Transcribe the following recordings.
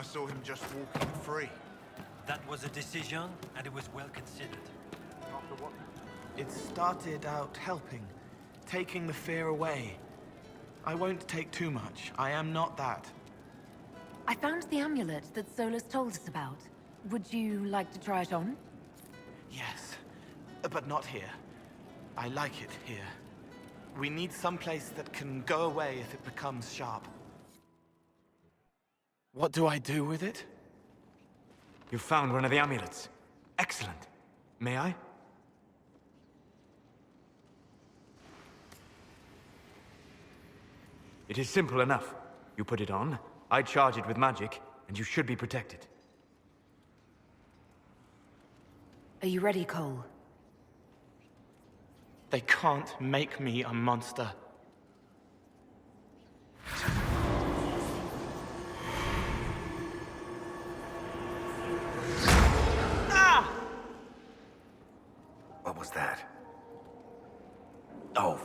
saw him just walking free. That was a decision, and it was well considered. After what? It started out helping, taking the fear away. I won't take too much. I am not that. I found the amulet that Solus told us about. Would you like to try it on? Yes, but not here. I like it here. We need someplace that can go away if it becomes sharp. What do I do with it? You found one of the amulets. Excellent. May I? It is simple enough. You put it on, I charge it with magic, and you should be protected. Are you ready, Cole? They can't make me a monster. What was that? Oh,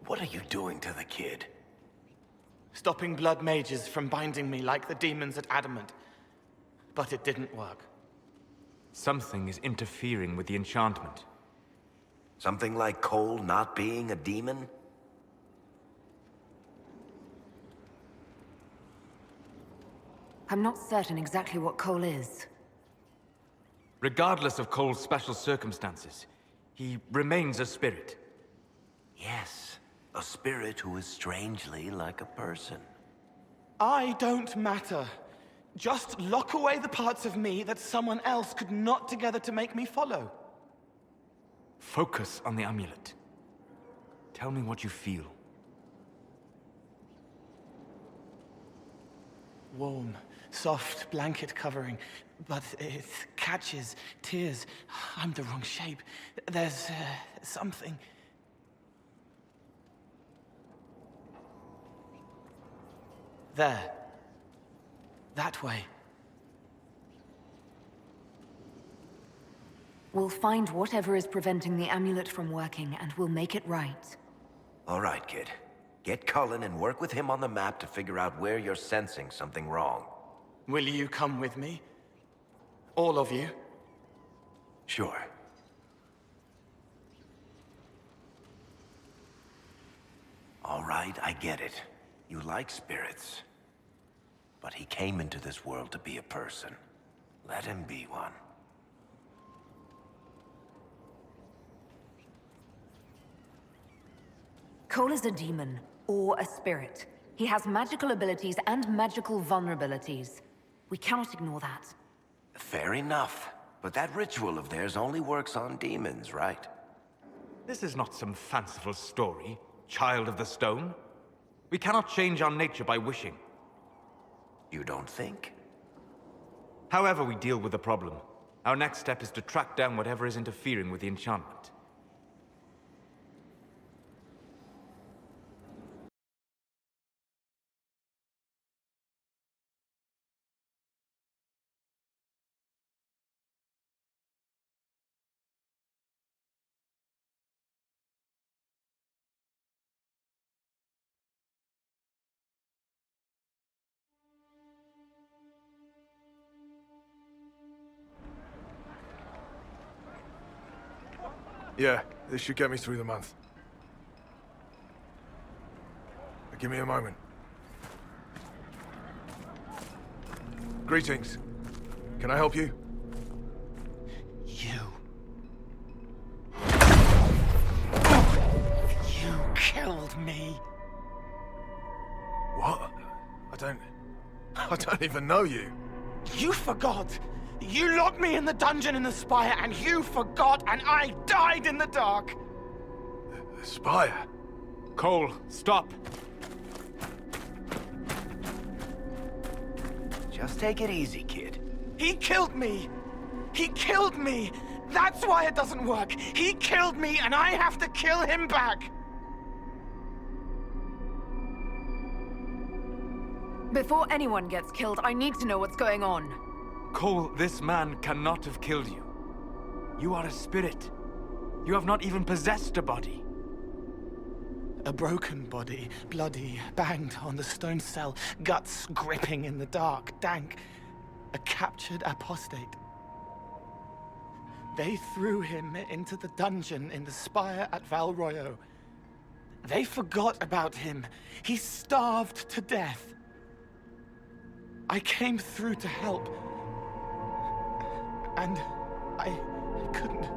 what are you doing to the kid? Stopping blood mages from binding me like the demons at Adamant. But it didn't work. Something is interfering with the enchantment. Something like Cole not being a demon? I'm not certain exactly what Cole is. Regardless of Cole's special circumstances, he remains a spirit. Yes, a spirit who is strangely like a person. I don't matter. Just lock away the parts of me that someone else could knot together to make me follow. Focus on the amulet. Tell me what you feel. Warm, soft blanket covering, but it catches tears. I'm the wrong shape. There's something. There. That way. We'll find whatever is preventing the amulet from working, and we'll make it right. All right, kid. Get Cullen and work with him on the map to figure out where you're sensing something wrong. Will you come with me? All of you? Sure. All right, I get it. You like spirits. But he came into this world to be a person. Let him be one. Cole is a demon, or a spirit. He has magical abilities and magical vulnerabilities. We cannot ignore that. Fair enough. But that ritual of theirs only works on demons, right? This is not some fanciful story, child of the stone. We cannot change our nature by wishing. You don't think? However we deal with the problem, our next step is to track down whatever is interfering with the enchantment. Yeah, this should get me through the month. Give me a moment. Greetings. Can I help you? You. You killed me. What? I don't even know you. You forgot. You locked me in the dungeon in the spire, and you forgot, and I died in the dark. The spire? Cole, stop! Just take it easy, kid. He killed me. He killed me. That's why it doesn't work. He killed me, and I have to kill him back. Before anyone gets killed, I need to know what's going on. Cole, this man cannot have killed you. You are a spirit. You have not even possessed a body. A broken body, bloody, banged on the stone cell, guts gripping in the dark, dank. A captured apostate. They threw him into the dungeon in the spire at Val Royo. They forgot about him. He starved to death. I came through to help. And I couldn't.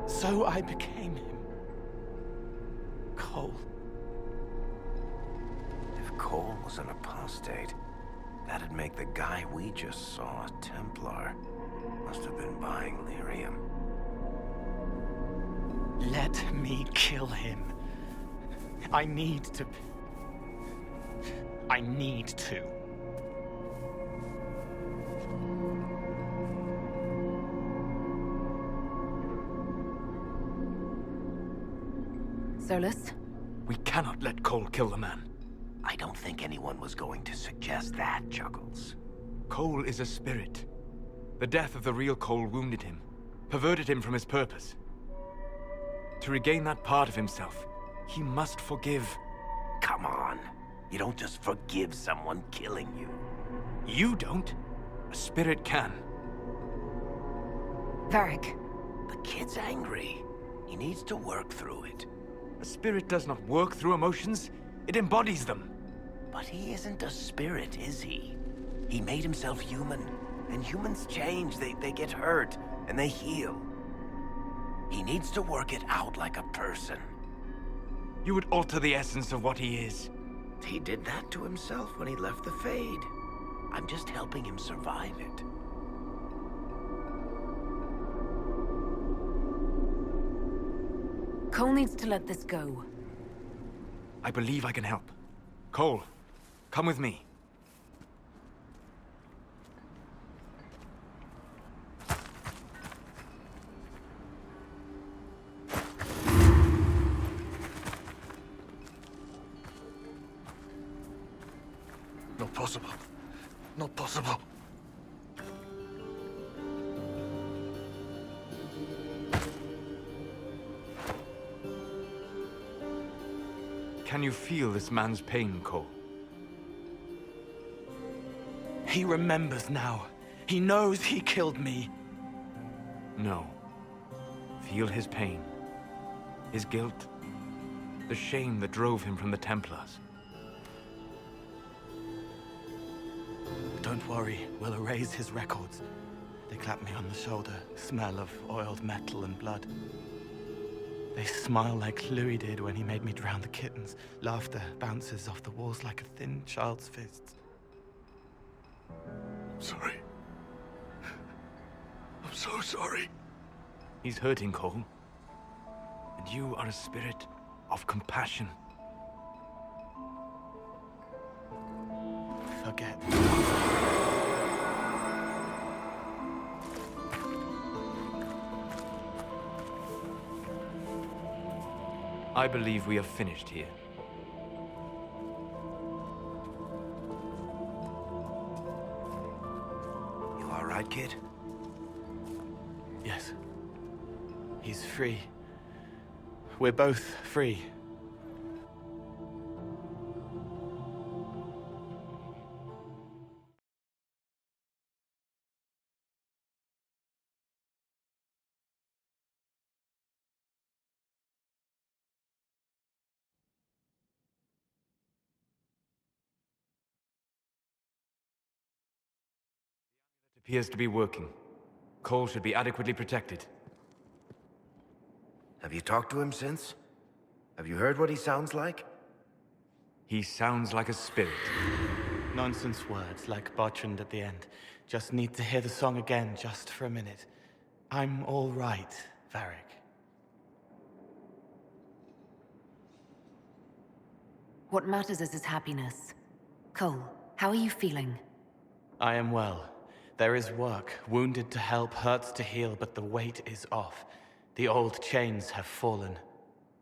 So I became him. Cole. If Cole was an apostate, that'd make the guy we just saw a Templar. Must have been buying lyrium. Let me kill him. I need to. Solus? We cannot let Cole kill the man. I don't think anyone was going to suggest that, Chuckles. Cole is a spirit. The death of the real Cole wounded him, perverted him from his purpose. To regain that part of himself, he must forgive. Come on. You don't just forgive someone killing you. You don't. A spirit can. Varric. The kid's angry. He needs to work through it. A spirit does not work through emotions, it embodies them. But he isn't a spirit, is he? He made himself human, and humans change. They get hurt, and they heal. He needs to work it out like a person. You would alter the essence of what he is. He did that to himself when he left the Fade. I'm just helping him survive it. Cole needs to let this go. I believe I can help. Cole, come with me. Not possible. Not possible. Can you feel this man's pain, Cole? He remembers now. He knows he killed me. No. Feel his pain. His guilt. The shame that drove him from the Templars. Don't worry, we'll erase his records. They clap me on the shoulder, smell of oiled metal and blood. They smile like Louis did when he made me drown the kittens. Laughter bounces off the walls like a thin child's fists. I'm sorry. I'm so sorry. He's hurting, Cole. And you are a spirit of compassion. Forget. I believe we are finished here. You all right, kid? Yes. He's free. We're both free. It appears to be working. Cole should be adequately protected. Have you talked to him since? Have you heard what he sounds like? He sounds like a spirit. Nonsense words like Bertrand at the end. Just need to hear the song again just for a minute. I'm all right, Varric. What matters is his happiness. Cole, how are you feeling? I am well. There is work. Wounded to help, hurts to heal, but the weight is off. The old chains have fallen.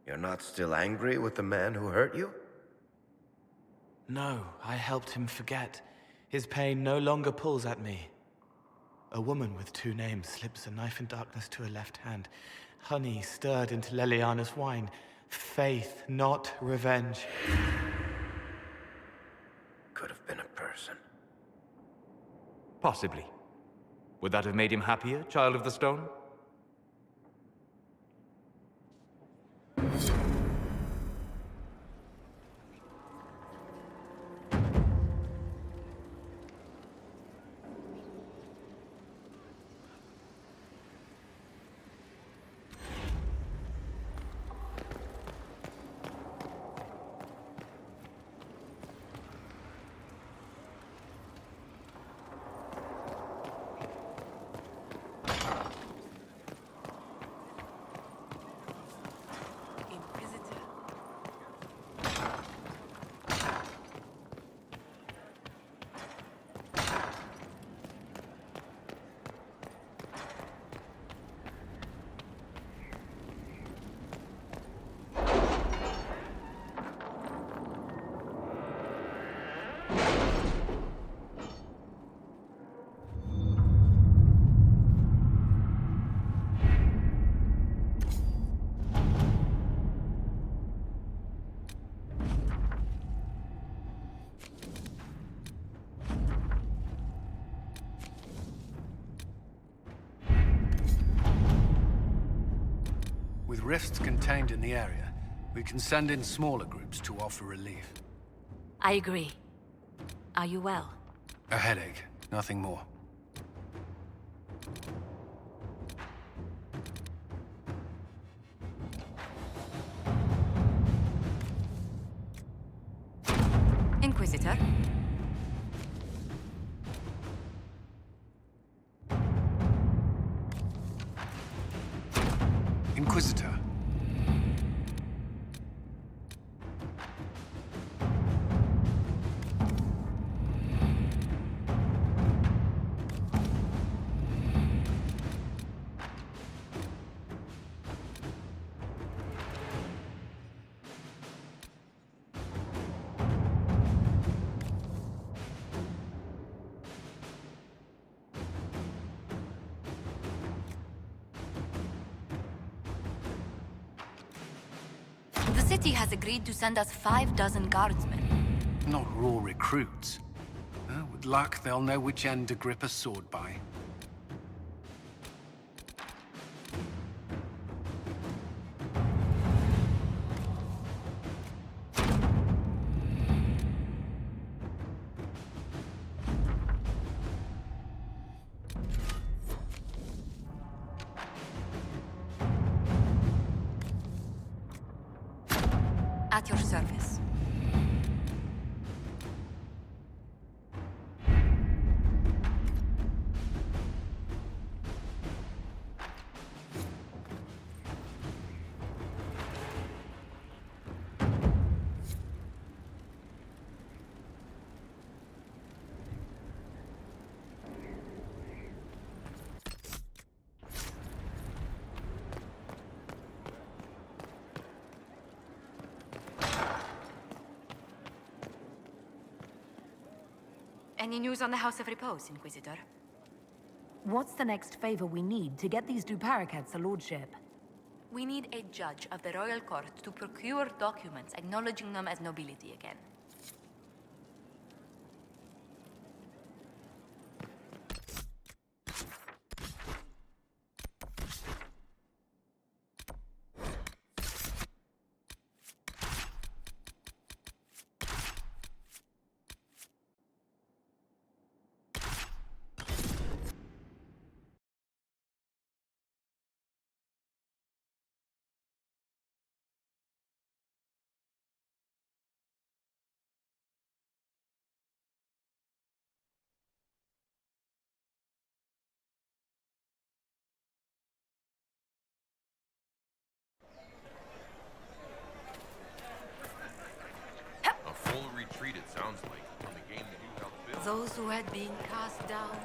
You're not still angry with the man who hurt you? No, I helped him forget. His pain no longer pulls at me. A woman with two names slips a knife in darkness to her left hand. Honey stirred into Leliana's wine. Faith, not revenge. Could have been a person. Possibly. Would that have made him happier, Child of the Stone? With rifts contained in the area, we can send in smaller groups to offer relief. I agree. Are you well? A headache, nothing more. Inquisitor? Inquisitor. The city has agreed to send us 5 dozen guardsmen. Not raw recruits. With luck, they'll know which end to grip a sword by. At your service. Any news on the House of Repose, Inquisitor? What's the next favor we need to get these Duparacats a lordship? We need a judge of the royal court to procure documents acknowledging them as nobility again. A full retreat, it sounds like, from the game that you helped build. Those who had been cast down,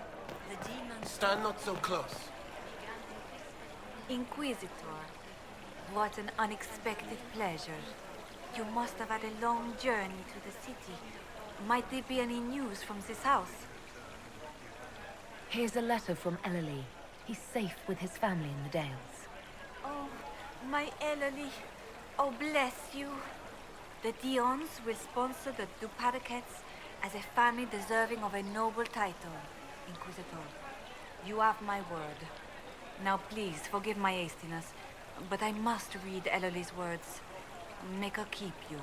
the demons... Stand not so close. Inquisitor, what an unexpected pleasure. You must have had a long journey to the city. Might there be any news from this house? Here's a letter from Ellery. He's safe with his family in the Dales. Oh, my Ellery. Oh, bless you. The Dions will sponsor the Duparakets as a family deserving of a noble title, Inquisitor. You have my word. Now please, forgive my hastiness, but I must read Eloly's words. Make her keep you.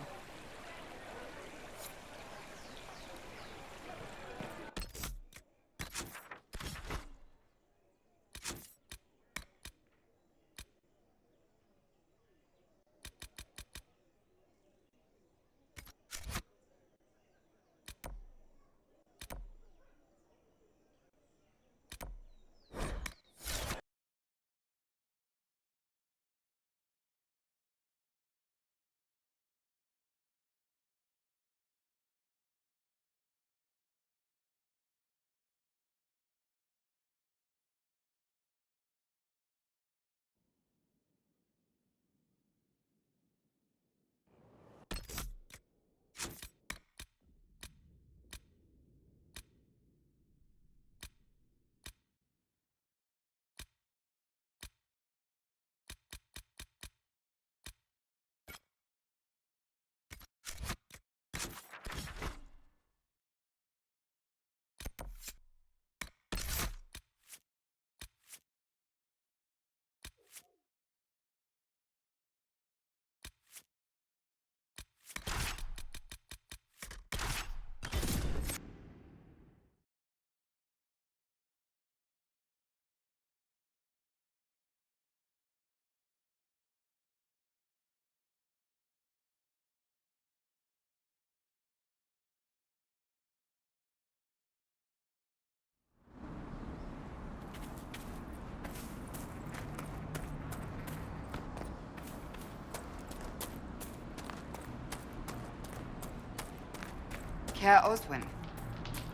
Herr Oswin,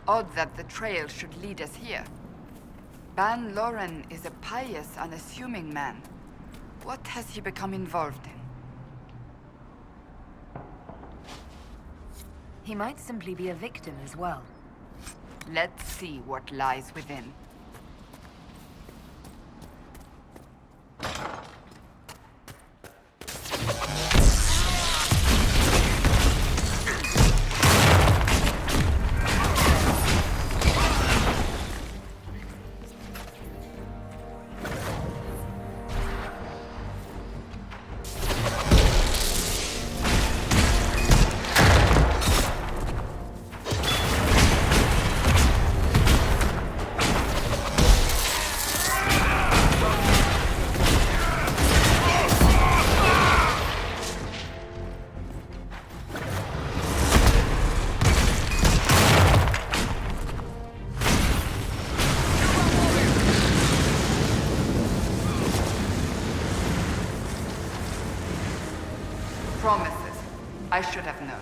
odd that the trail should lead us here. Ban Loren is a pious, unassuming man. What has he become involved in? He might simply be a victim as well. Let's see what lies within. Promises. I should have known.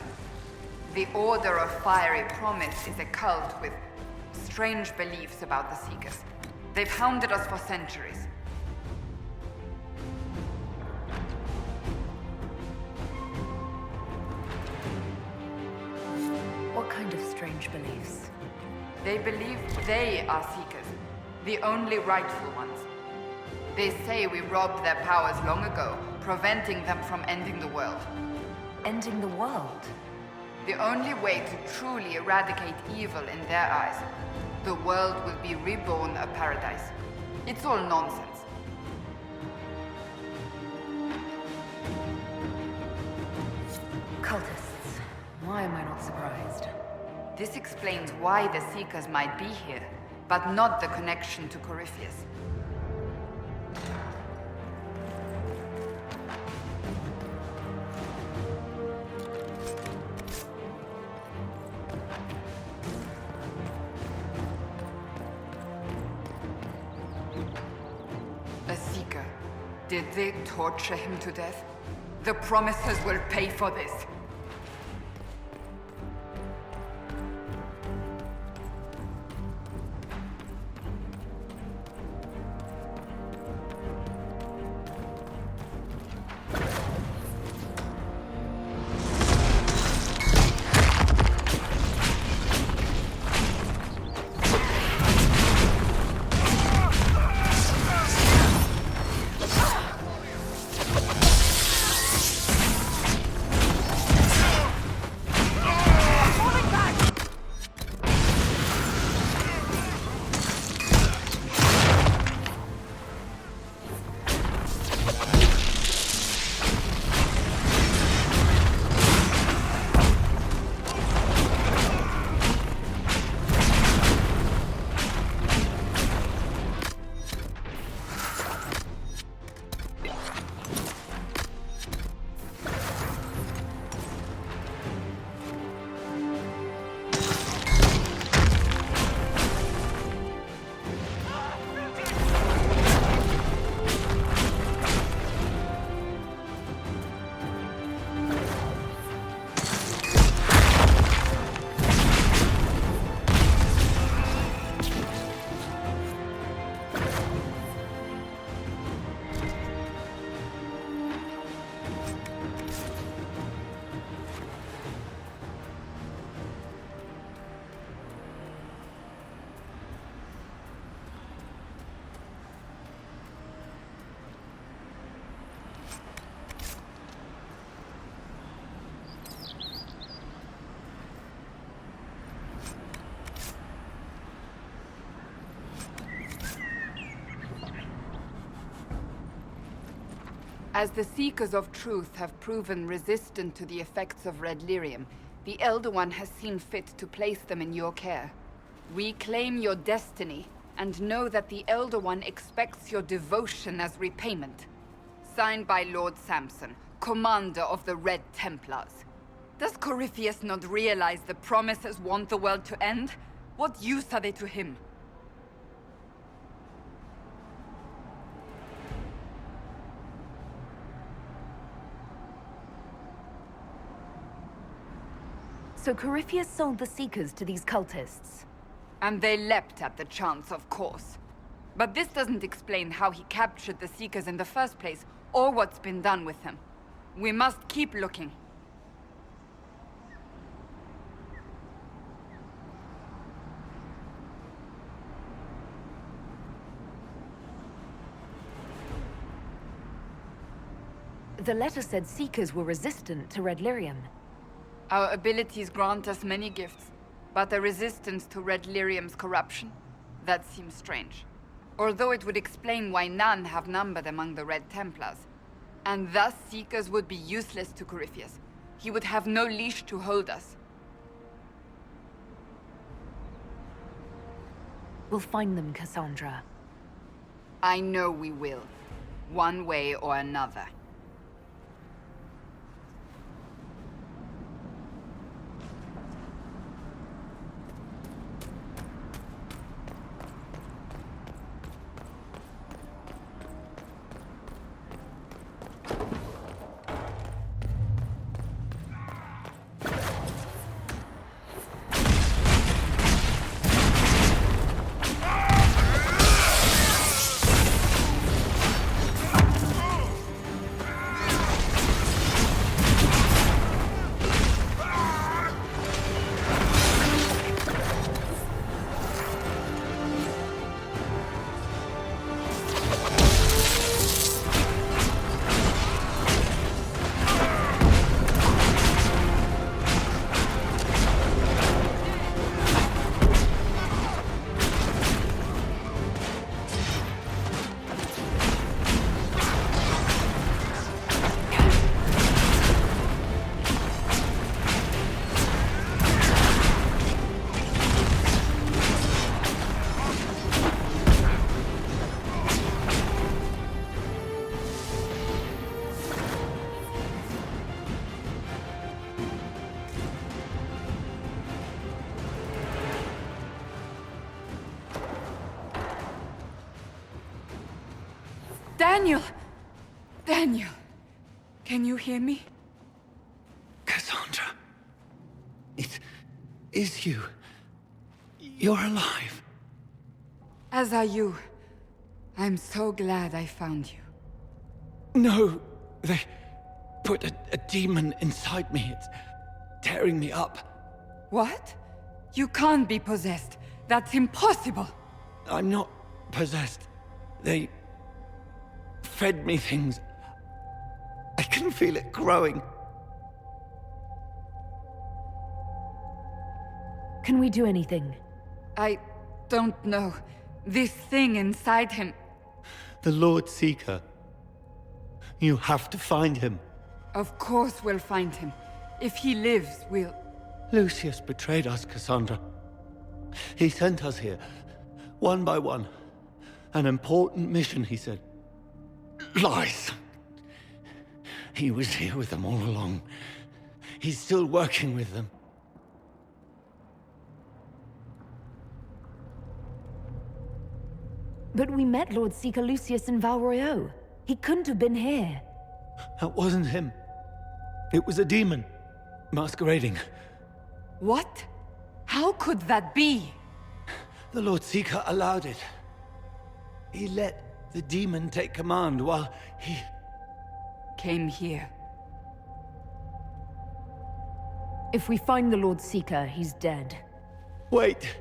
The Order of Fiery Promise is a cult with strange beliefs about the Seekers. They've hounded us for centuries. What kind of strange beliefs? They believe they are Seekers, the only rightful ones. They say we robbed their powers long ago, preventing them from ending the world. Ending the world? The only way to truly eradicate evil in their eyes, the world will be reborn a paradise. It's all nonsense. Cultists. Why am I not surprised? This explains why the Seekers might be here, but not the connection to Corypheus. A Seeker. Did they torture him to death? The Promisers will pay for this. As the Seekers of Truth have proven resistant to the effects of red lyrium, the Elder One has seen fit to place them in your care. Reclaim your destiny, and know that the Elder One expects your devotion as repayment. Signed by Lord Samson, Commander of the Red Templars. Does Corypheus not realize the promises want the world to end? What use are they to him? So Corypheus sold the Seekers to these cultists. And they leapt at the chance, of course. But this doesn't explain how he captured the Seekers in the first place, or what's been done with them. We must keep looking. The letter said Seekers were resistant to red lyrium. Our abilities grant us many gifts, but a resistance to red lyrium's corruption? That seems strange. Although it would explain why none have numbered among the Red Templars. And thus Seekers would be useless to Corypheus. He would have no leash to hold us. We'll find them, Cassandra. I know we will. One way or another. Daniel! Daniel! Can you hear me? Cassandra. It is you. You're alive. As are you. I'm so glad I found you. No, they put a demon inside me. It's tearing me up. What? You can't be possessed. That's impossible. I'm not possessed. They fed me things. I can feel it growing. Can we do anything? I don't know. This thing inside him... The Lord Seeker. You have to find him. Of course we'll find him. If he lives, we'll... Lucius betrayed us, Cassandra. He sent us here, one by one. An important mission, he said. Lies. He was here with them all along. He's still working with them. But we met Lord Seeker Lucius in Val Royeaux. He couldn't have been here. That wasn't him. It was a demon, masquerading. What? How could that be? The Lord Seeker allowed it. He let the demon take command while he... Came here. If we find the Lord Seeker, he's dead. Wait.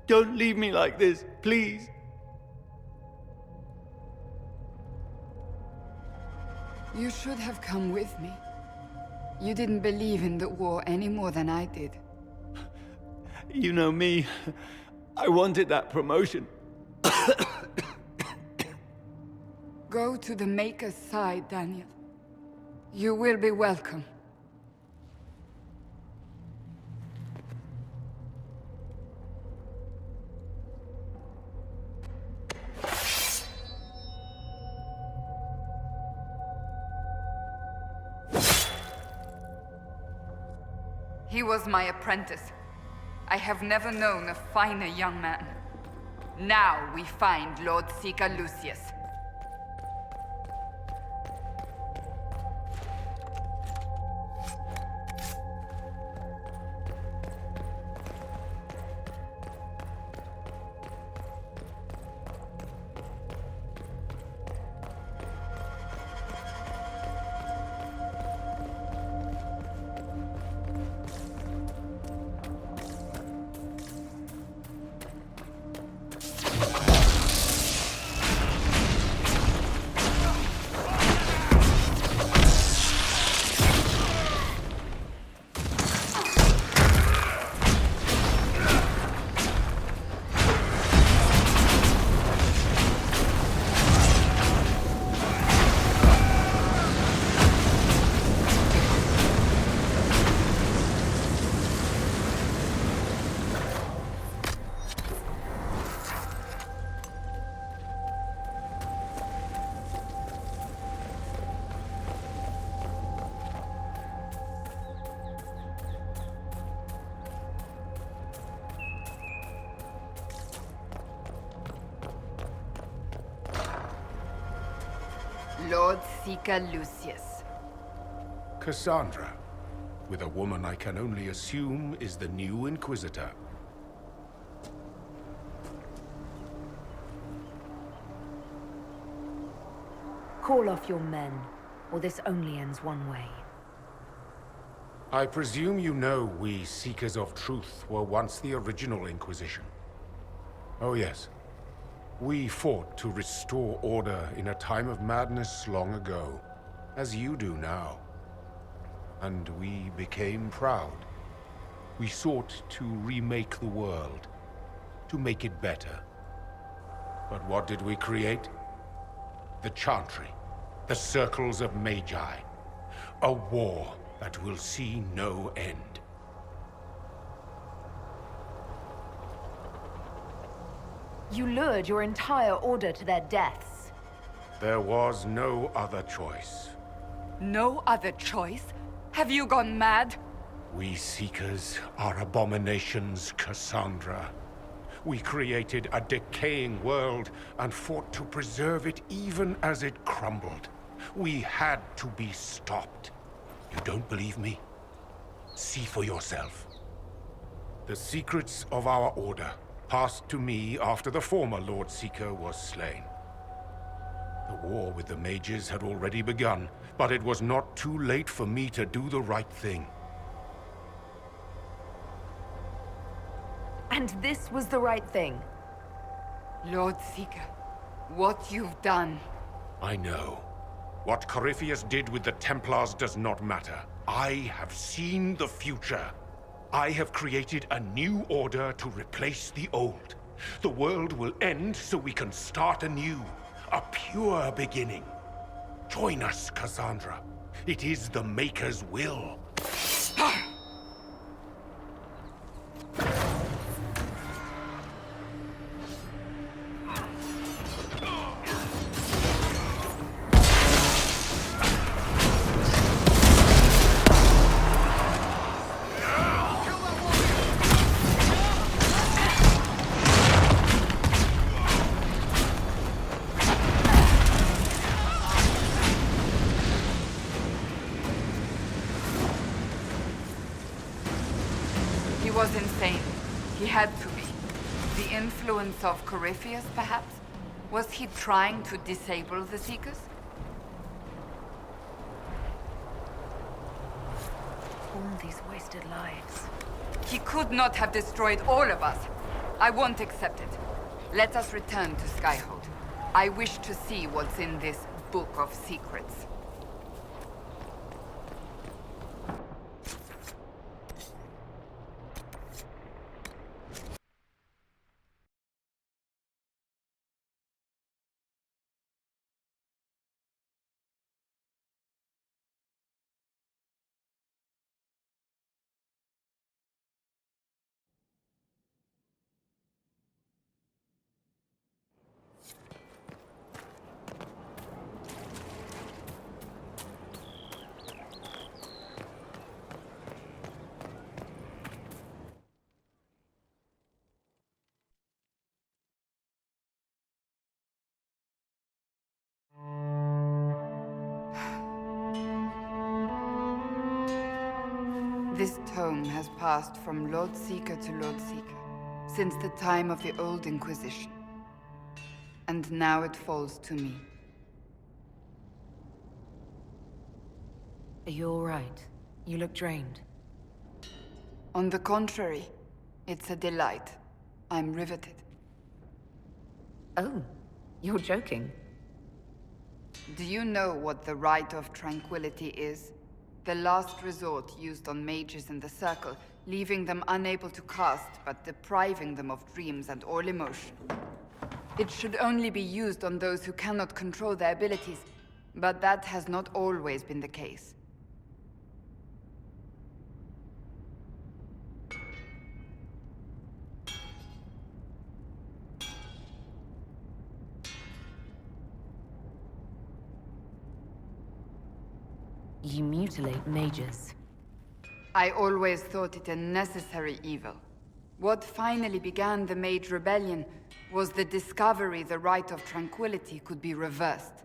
Don't leave me like this, please. You should have come with me. You didn't believe in the war any more than I did. You know me. Go to the Maker's side, Daniel. You will be welcome. He was my apprentice. I have never known a finer young man. Now we find Lord Seeker Lucius. Lord Seeker Lucius. Cassandra, with a woman I can only assume is the new Inquisitor. Call off your men, or this only ends one way. I presume you know we Seekers of Truth were once the original Inquisition. Oh yes. We fought to restore order in a time of madness long ago, as you do now. And we became proud. We sought to remake the world, to make it better. But what did we create? The Chantry, the Circles of Magi. A war that will see no end. You lured your entire order to their deaths. There was no other choice. No other choice? Have you gone mad? We Seekers are abominations, Cassandra. We created a decaying world and fought to preserve it even as it crumbled. We had to be stopped. You don't believe me? See for yourself. The secrets of our order passed to me after the former Lord Seeker was slain. The war with the mages had already begun, but it was not too late for me to do the right thing. And this was the right thing. Lord Seeker, what you've done. I know. What Corypheus did with the Templars does not matter. I have seen the future. I have created a new order to replace the old. The world will end so we can start anew. A pure beginning. Join us, Cassandra. It is the Maker's will. He was insane. He had to be. The influence of Corypheus, perhaps? Was he trying to disable the Seekers? All these wasted lives. He could not have destroyed all of us. I won't accept it. Let us return to Skyhold. I wish to see what's in this Book of Secrets. This tome has passed from Lord Seeker to Lord Seeker since the time of the Old Inquisition. And now it falls to me. Are you all right? You look drained. On the contrary, it's a delight. I'm riveted. Oh, you're joking. Do you know what the Rite of Tranquility is? The last resort used on mages in the Circle, leaving them unable to cast, but depriving them of dreams and all emotion. It should only be used on those who cannot control their abilities, but that has not always been the case. You mutilate mages. I always thought it a necessary evil. What finally began the Mage Rebellion was the discovery the Rite of Tranquility could be reversed.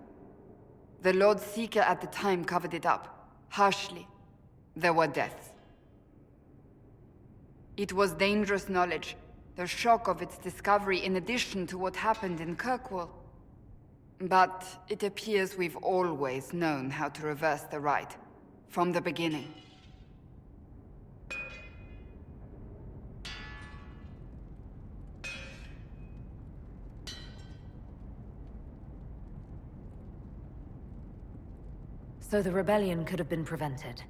The Lord Seeker at the time covered it up, harshly. There were deaths. It was dangerous knowledge, the shock of its discovery in addition to what happened in Kirkwall. But it appears we've always known how to reverse the rite, from the beginning. So the rebellion could have been prevented.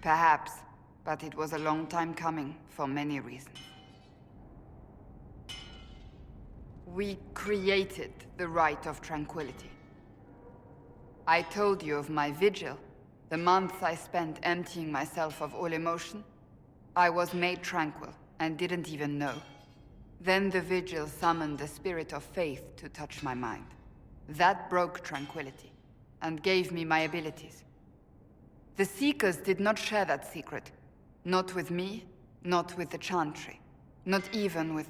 Perhaps, but it was a long time coming, for many reasons. We created the Rite of Tranquility. I told you of my vigil, the months I spent emptying myself of all emotion. I was made tranquil, and didn't even know. Then the vigil summoned the spirit of faith to touch my mind. That broke tranquility, and gave me my abilities. The Seekers did not share that secret. Not with me, not with the Chantry, not even with...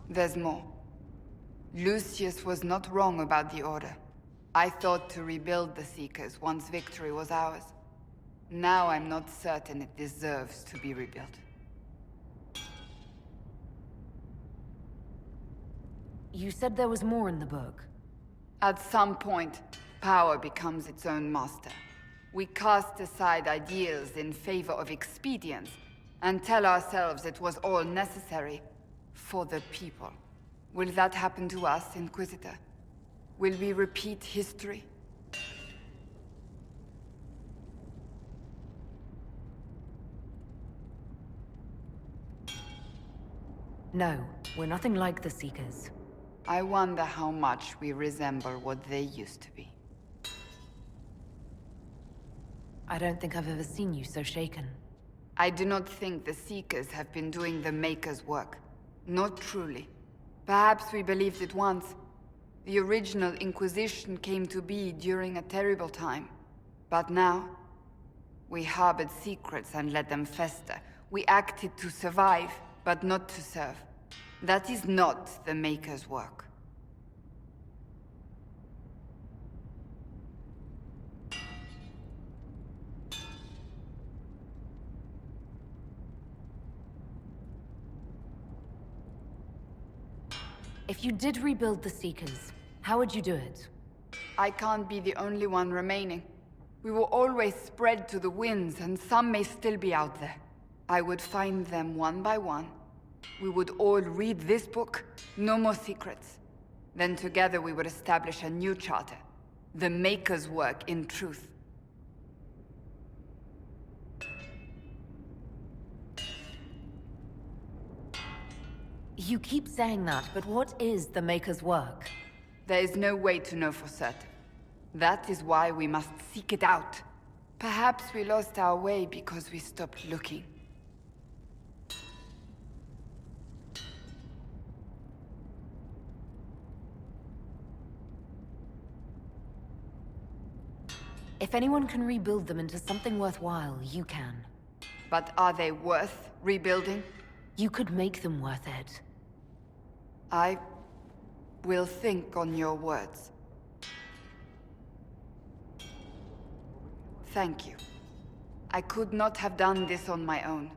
There's more. Lucius was not wrong about the Order. I thought to rebuild the Seekers once victory was ours. Now I'm not certain it deserves to be rebuilt. You said there was more in the book. At some point, power becomes its own master. We cast aside ideals in favor of expedience, and tell ourselves it was all necessary for the people. Will that happen to us, Inquisitor? Will we repeat history? No, we're nothing like the Seekers. I wonder how much we resemble what they used to be. I don't think I've ever seen you so shaken. I do not think the Seekers have been doing the Maker's work. Not truly. Perhaps we believed it once. The original Inquisition came to be during a terrible time. But now, we harbored secrets and let them fester. We acted to survive, but not to serve. That is not the Maker's work. If you did rebuild the Seekers, how would you do it? I can't be the only one remaining. We will always spread to the winds, and some may still be out there. I would find them one by one. We would all read this book, no more secrets. Then together we would establish a new charter. The Maker's work in truth. You keep saying that, but what is the Maker's work? There is no way to know for certain. That is why we must seek it out. Perhaps we lost our way because we stopped looking. If anyone can rebuild them into something worthwhile, you can. But are they worth rebuilding? You could make them worth it. I will think on your words. Thank you. I could not have done this on my own.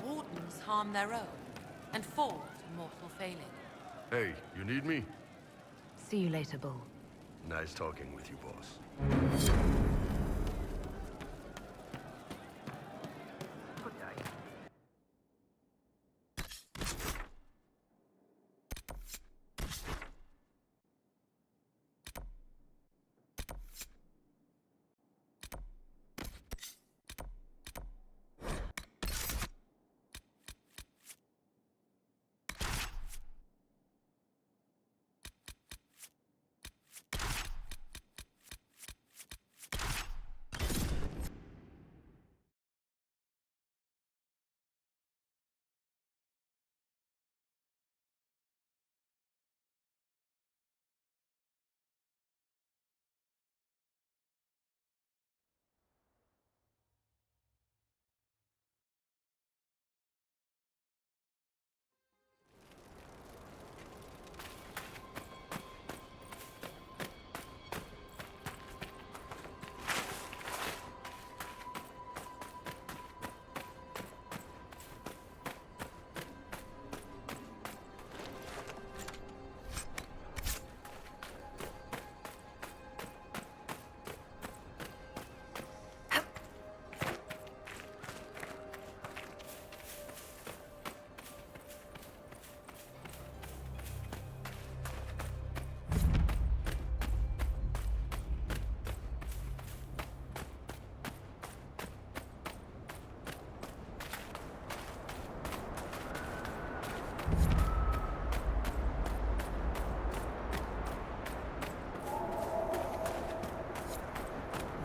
Wardens harm their own, and fall to mortal failing. Hey, you need me? See you later, Bull. Nice talking with you, boss.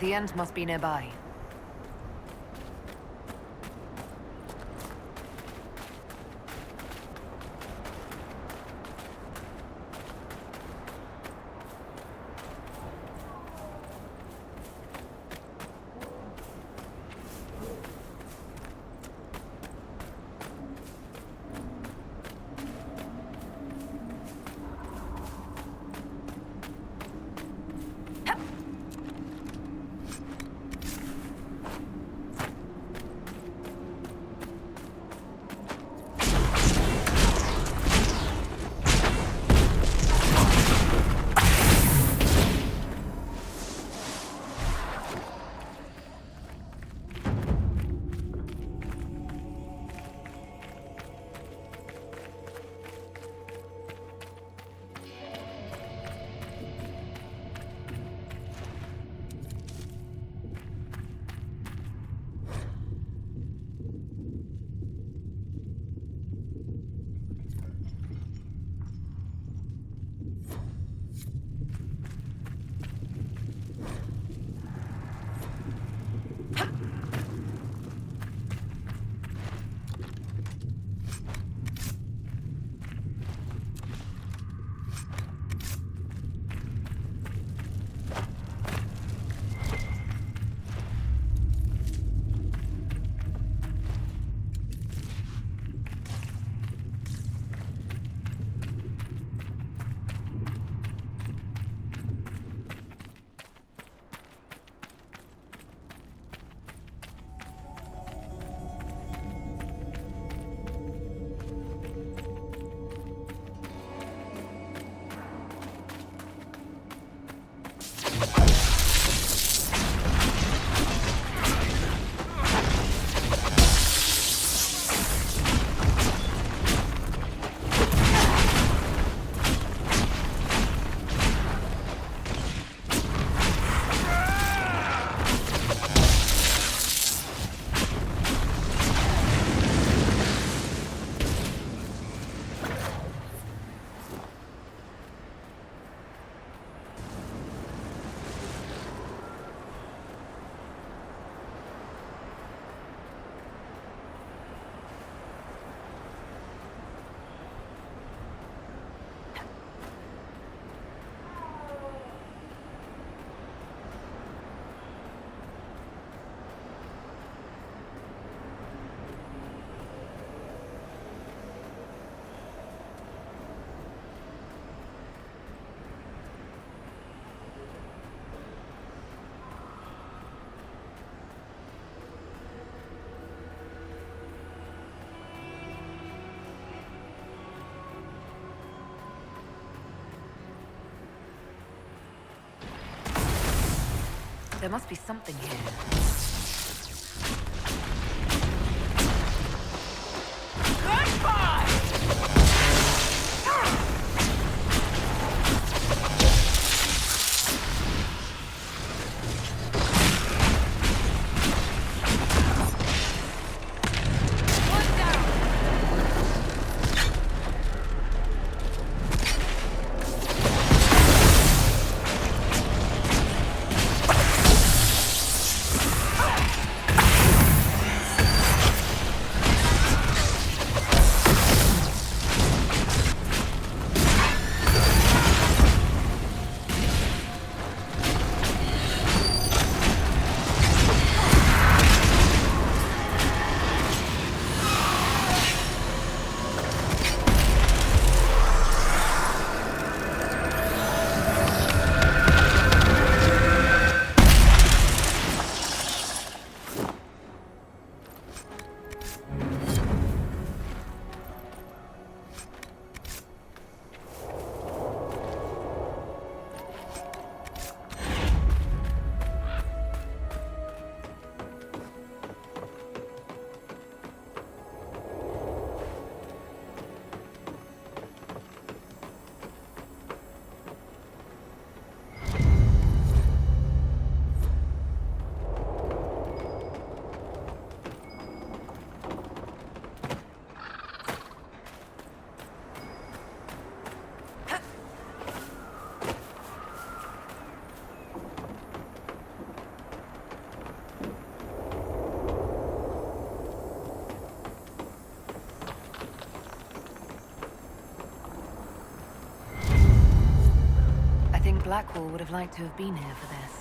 The end must be nearby. There must be something here. Blackwall would have liked to have been here for this.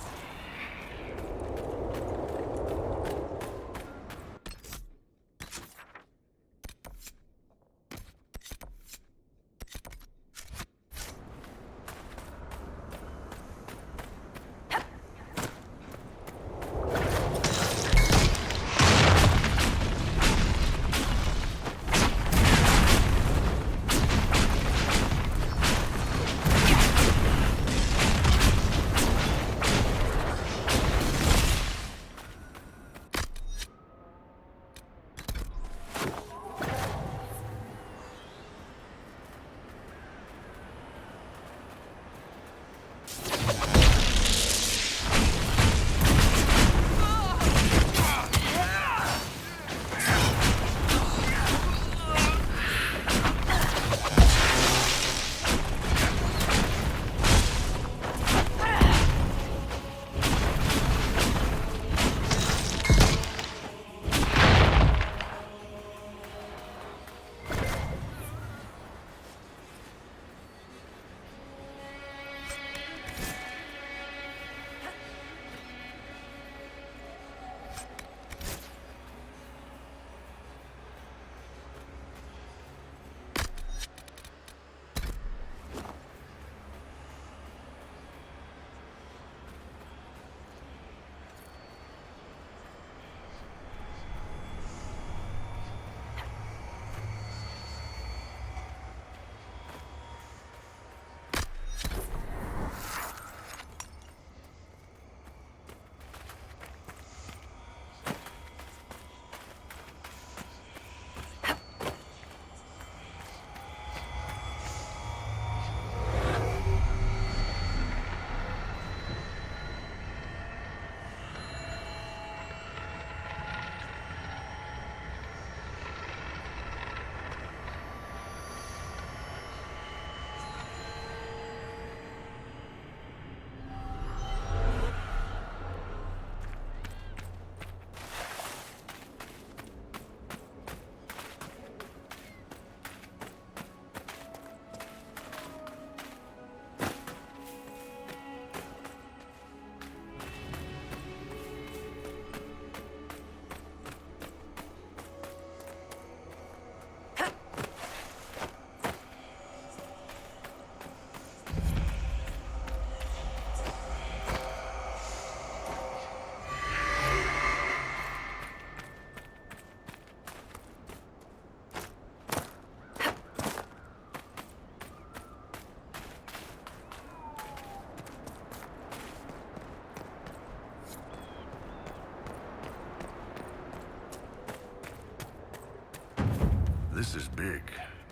This is big.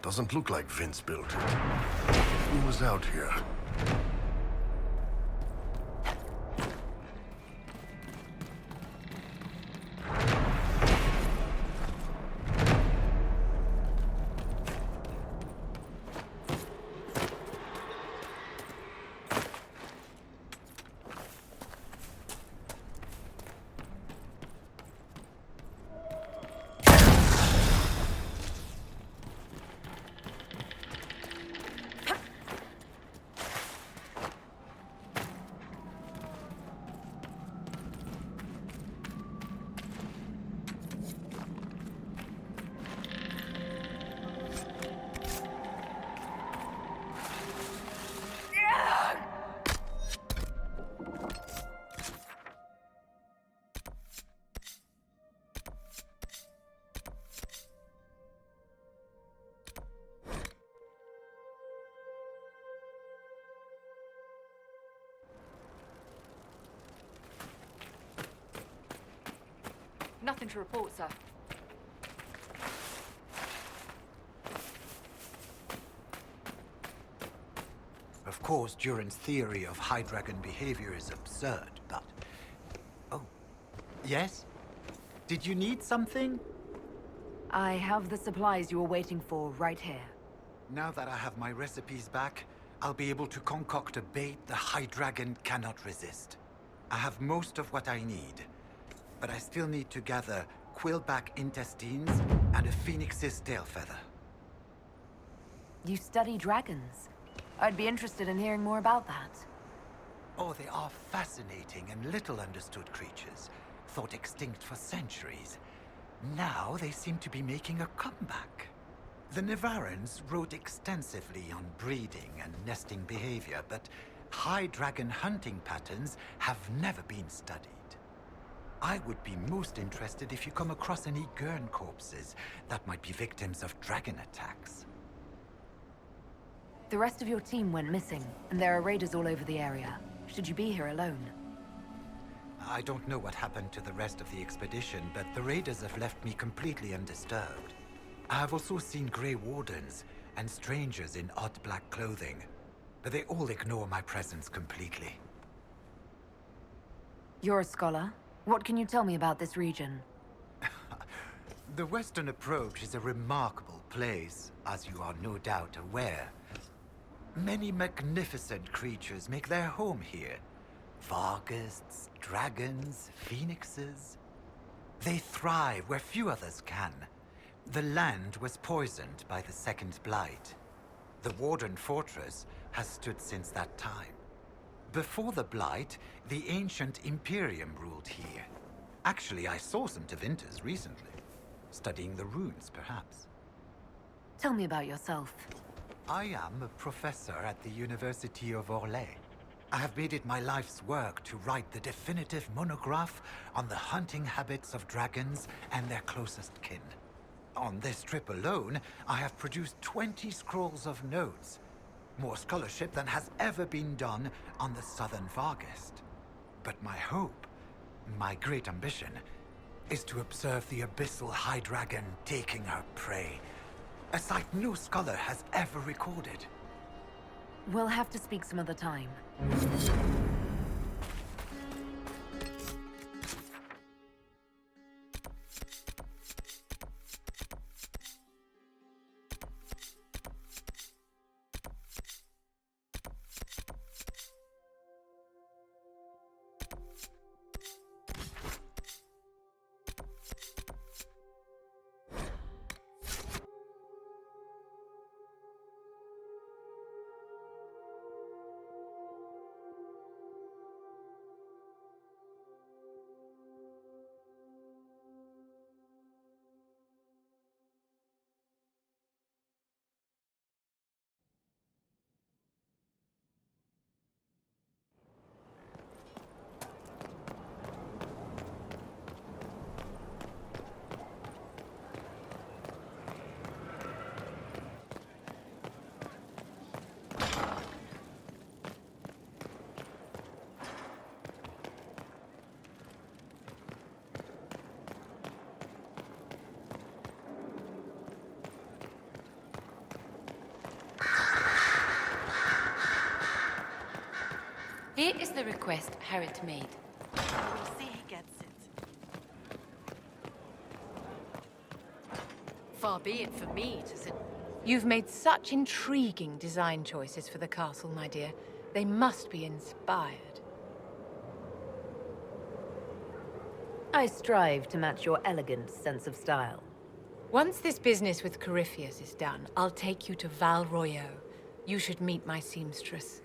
Doesn't look like Vince built it. Who was out here? Nothing to report, sir. Of course, Duran's theory of High Dragon behavior is absurd, but... Oh. Yes? Did you need something? I have the supplies you were waiting for right here. Now that I have my recipes back, I'll be able to concoct a bait the High Dragon cannot resist. I have most of what I need, but I still need to gather quillback intestines and a phoenix's tail feather. You study dragons. I'd be interested in hearing more about that. Oh, they are fascinating and little understood creatures, thought extinct for centuries. Now they seem to be making a comeback. The Nevarrans wrote extensively on breeding and nesting behavior, but high dragon hunting patterns have never been studied. I would be most interested if you come across any Gurn corpses that might be victims of dragon attacks. The rest of your team went missing, and there are raiders all over the area. Should you be here alone? I don't know what happened to the rest of the expedition, but the raiders have left me completely undisturbed. I have also seen Grey Wardens and strangers in odd black clothing, but they all ignore my presence completely. You're a scholar. What can you tell me about this region? The Western Approach is a remarkable place, as you are no doubt aware. Many magnificent creatures make their home here. Varghests, dragons, phoenixes. They thrive where few others can. The land was poisoned by the Second Blight. The Warden Fortress has stood since that time. Before the Blight, the ancient Imperium ruled here. Actually, I saw some Tevinters recently. Studying the runes, perhaps. Tell me about yourself. I am a professor at the University of Orlais. I have made it my life's work to write the definitive monograph on the hunting habits of dragons and their closest kin. On this trip alone, I have produced 20 scrolls of notes. More scholarship than has ever been done on the Southern Varghest. But my hope, my great ambition, is to observe the abyssal High Dragon taking her prey. A sight no scholar has ever recorded. We'll have to speak some other time. Here is the request Harriet made. We'll see he gets it. Far be it for me to sit. You've made such intriguing design choices for the castle, my dear. They must be inspired. I strive to match your elegant sense of style. Once this business with Corypheus is done, I'll take you to Val Royeaux. You should meet my seamstress.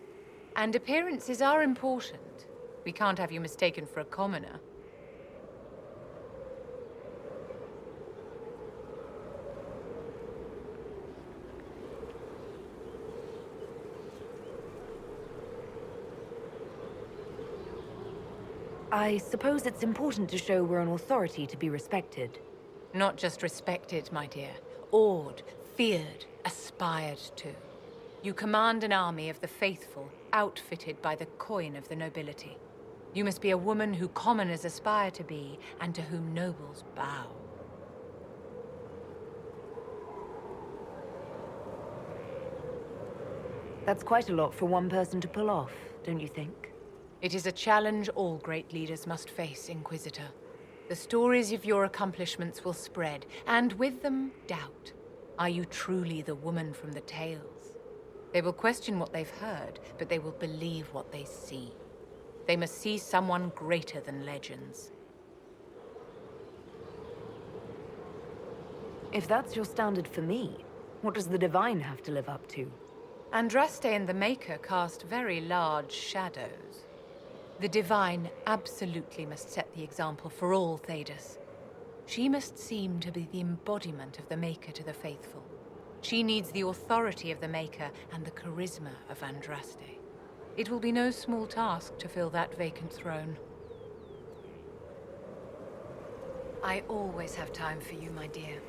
And appearances are important. We can't have you mistaken for a commoner. I suppose it's important to show we're an authority to be respected. Not just respected, my dear. Awed, feared, aspired to. You command an army of the faithful, outfitted by the coin of the nobility. You must be a woman who commoners aspire to be, and to whom nobles bow. That's quite a lot for one person to pull off, don't you think? It is a challenge all great leaders must face, Inquisitor. The stories of your accomplishments will spread, and with them, doubt. Are you truly the woman from the tales? They will question what they've heard, but they will believe what they see. They must see someone greater than legends. If that's your standard for me, what does the Divine have to live up to? Andraste and the Maker cast very large shadows. The Divine absolutely must set the example for all Thedas. She must seem to be the embodiment of the Maker to the faithful. She needs the authority of the Maker and the charisma of Andraste. It will be no small task to fill that vacant throne. I always have time for you, my dear.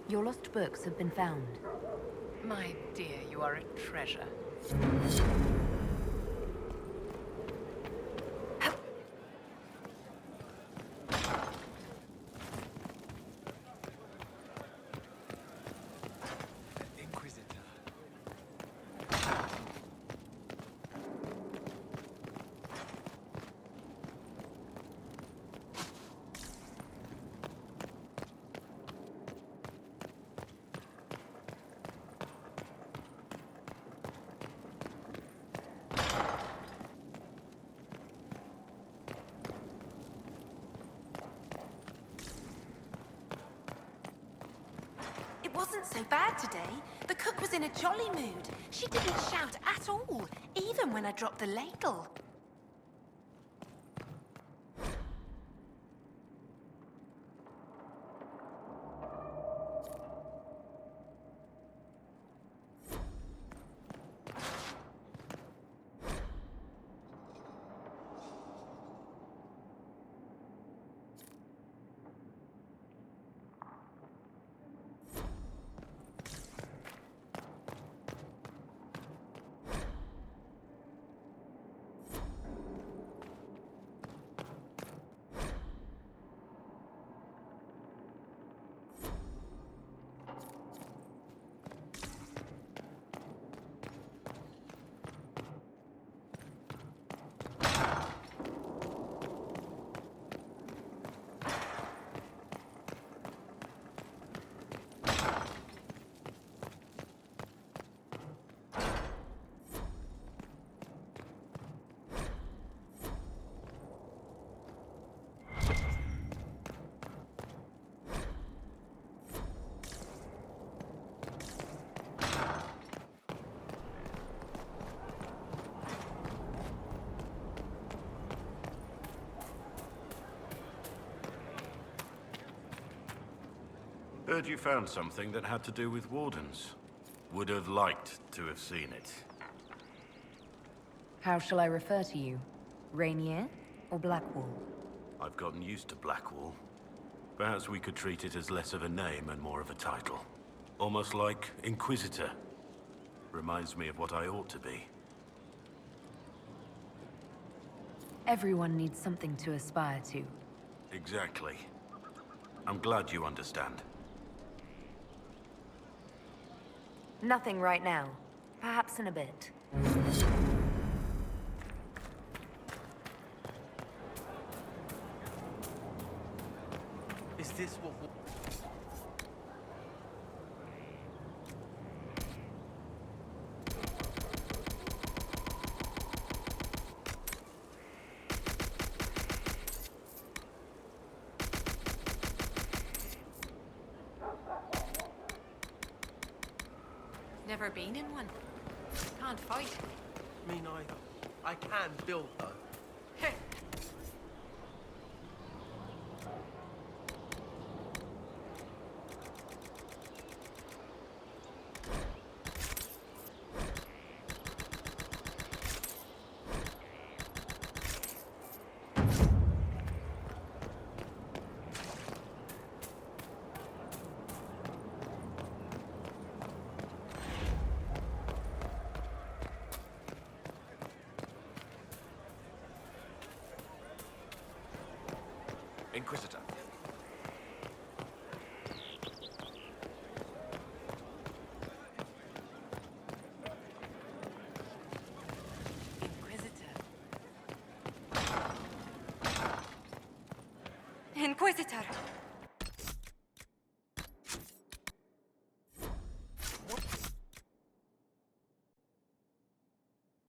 Your lost books have been found. My dear, you are a treasure. It wasn't so bad today. The cook was in a jolly mood. She didn't shout at all, even when I dropped the ladle. Heard you found something that had to do with wardens. Would have liked to have seen it. How shall I refer to you? Rainier or Blackwall? I've gotten used to Blackwall. Perhaps we could treat it as less of a name and more of a title. Almost like Inquisitor. Reminds me of what I ought to be. Everyone needs something to aspire to. Exactly. I'm glad you understand. Nothing right now. Perhaps in a bit. this what... Never been in one. Can't fight. Me neither. I can build, though. Inquisitor. Inquisitor!